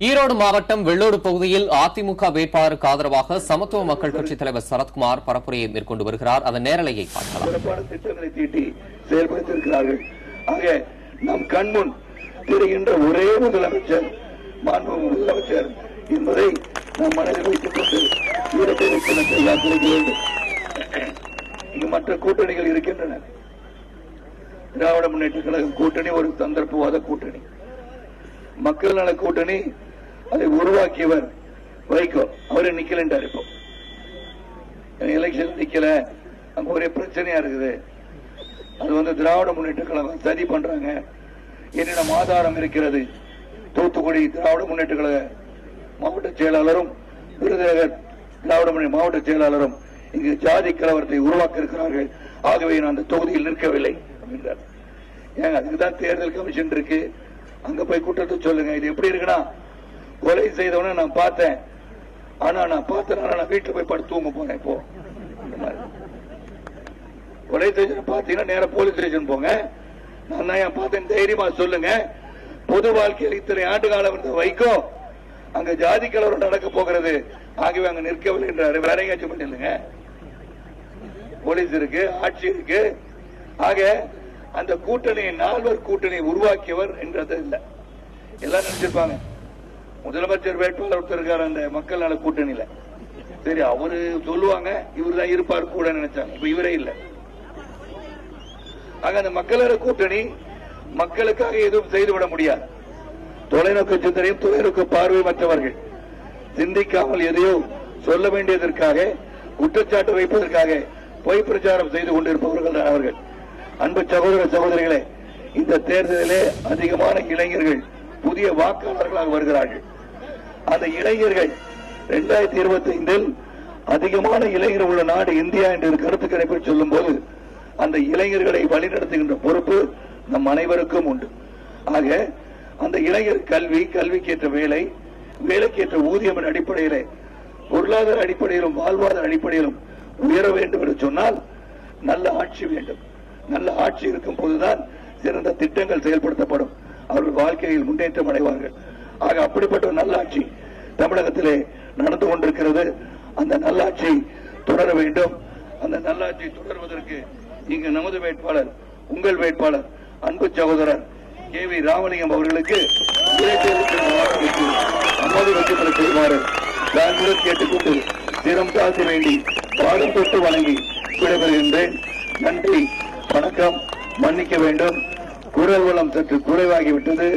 ஈரோடு மாவட்டம் வெள்ளோடு பகுதியில் அதிமுக வேட்பாளருக்கு ஆதரவாக சமத்துவ மக்கள் கட்சித் தலைவர் சரத்குமார் பரப்புரையை மேற்கொண்டு வருகிறார். அதன் நேரலையை பார்க்கலாம். சிறப்பான திட்டங்களை தீட்டி செயல்படுத்தியிருக்கிறார்கள். ஆக நம் கண்முன் தெரிகின்ற ஒரே முதலமைச்சர் மாண்புமிகு முதலமைச்சர் என்பதை நாம் மனதில் வைத்துக் கொண்டு ஈரத்தை வாக்களிக்க வேண்டும். இங்கு மற்ற கூட்டணிகள் இருக்கின்றன. திராவிட முன்னேற்ற கழகம் கூட்டணி ஒரு சந்தர்ப்பவாத கூட்டணி, மக்கள் நல கூட்டணி. அதை உருவாக்கியவர் வைகோ. அவரே நிக்கலன்றார். இப்போ எலெக்ஷன் நிக்கல, அங்க ஒரே பிரச்சனையா இருக்குது. அது திராவிட முன்னேற்ற கழகம் சதி பண்றாங்க. என்னிடம் ஆதாரம் இருக்கிறது. தூத்துக்குடி திராவிட முன்னேற்ற கழக மாவட்ட செயலாளரும் விருதுநகர் திராவிட முன்னேற்ற மாவட்ட செயலாளரும் இங்கு ஜாதி கலவரத்தை உருவாக்க இருக்கிறார்கள். ஆகவே நான் அந்த தொகுதியில் நிற்கவில்லை அப்படின்றார். ஏங்க, அதுக்குதான் தேர்தல் கமிஷன் இருக்கு. அங்க போய் கூட்டத்தை சொல்லுங்க. இது எப்படி இருக்குன்னா, கொலை செய்தவன நான் பார்த்தேன், ஆனா நான் பார்த்தனால நான் வீட்டுல போய் படுத்து தூங்க போனேன். இப்போ கொலை செய்த பாத்தீங்கன்னா நேரம் போலீஸ் ஸ்டேஷன் போங்க. நான் தான் பார்த்தேன், தைரியமா சொல்லுங்க. பொது வாழ்க்கையில் இத்தனை ஆண்டு காலம் இருந்த வைகோ அங்க ஜாதி கலவரம் நடக்க போகிறது. ஆகவே அங்க நிற்கவில்லை என்றாரு. வேற எங்கேயாச்சும் பண்ணிடுங்க. போலீஸ் இருக்கு, ஆட்சி இருக்கு. ஆக அந்த கூட்டணியை நால்வர் கூட்டணியை உருவாக்கியவர் என்றது இல்லை. எல்லாம் நினைச்சிருப்பாங்க முதலமைச்சர் வேட்பாளர் ஒருத்தர் இருக்காரு அந்த மக்கள் நல கூட்டணியில. சரி, அவரு சொல்லுவாங்க இவர் தான் இருப்பார் கூட நினைச்சாங்க. இப்ப இவரே இல்லை. ஆக அந்த மக்கள் நல கூட்டணி மக்களுக்காக எதுவும் செய்துவிட முடியாது. தொலைநோக்கு சிந்தனையும் தொலைநோக்கு பார்வை மற்றவர்கள் சிந்திக்காமல் எதையோ சொல்ல வேண்டியதற்காக, குற்றச்சாட்டு வைப்பதற்காக பொய் பிரச்சாரம் செய்து கொண்டிருப்பவர்கள் தான் அவர்கள். அன்பு சகோதர சகோதரிகளே, இந்த தேர்தலிலே அதிகமான இளைஞர்கள் புதிய வாக்காளர்களாக வருகிறார்கள். அந்த இளைஞர்கள் 2025 அதிகமான இளைஞர்கள் உள்ள நாடு இந்தியா என்ற கருத்து கணிப்பை சொல்லும் போது அந்த இளைஞர்களை வழிநடத்துகின்ற பொறுப்பு நம் அனைவருக்கும் உண்டு. ஆக அந்த இளைஞர் கல்வி, கல்விக்கேற்ற வேலை, வேலைக்கேற்ற ஊதியம் என்ற அடிப்படையிலே, பொருளாதார அடிப்படையிலும் வாழ்வாதார அடிப்படையிலும் உயர வேண்டும் என்று சொன்னால் நல்ல ஆட்சி வேண்டும். நல்ல ஆட்சி இருக்கும் போதுதான் சிறந்த திட்டங்கள் செயல்படுத்தப்படும். அவர்கள் வாழ்க்கையில் முன்னேற்றம் அடைவார்கள். ஆக அப்படிப்பட்ட நல்லாட்சி தமிழகத்திலே நடந்து கொண்டிருக்கிறது. அந்த நல்லாட்சி தொடர வேண்டும். அந்த நல்லாட்சி தொடர்வதற்கு இங்கு நமது வேட்பாளர், உங்கள் வேட்பாளர், அன்பு சகோதரர் KV ராமலிங்கம் அவர்களுக்கு அமோதி வெற்றி செய்வார்கள் நான் கூட கேட்டுக்கொண்டு சிரம் தாழ்த்த வேண்டி பாடம் தொட்டு வணங்கி விடைபெறுகின்றேன். நன்றி, வணக்கம். மன்னிக்க வேண்டும், குரல் வளம் சற்று குறைவாகிவிட்டது.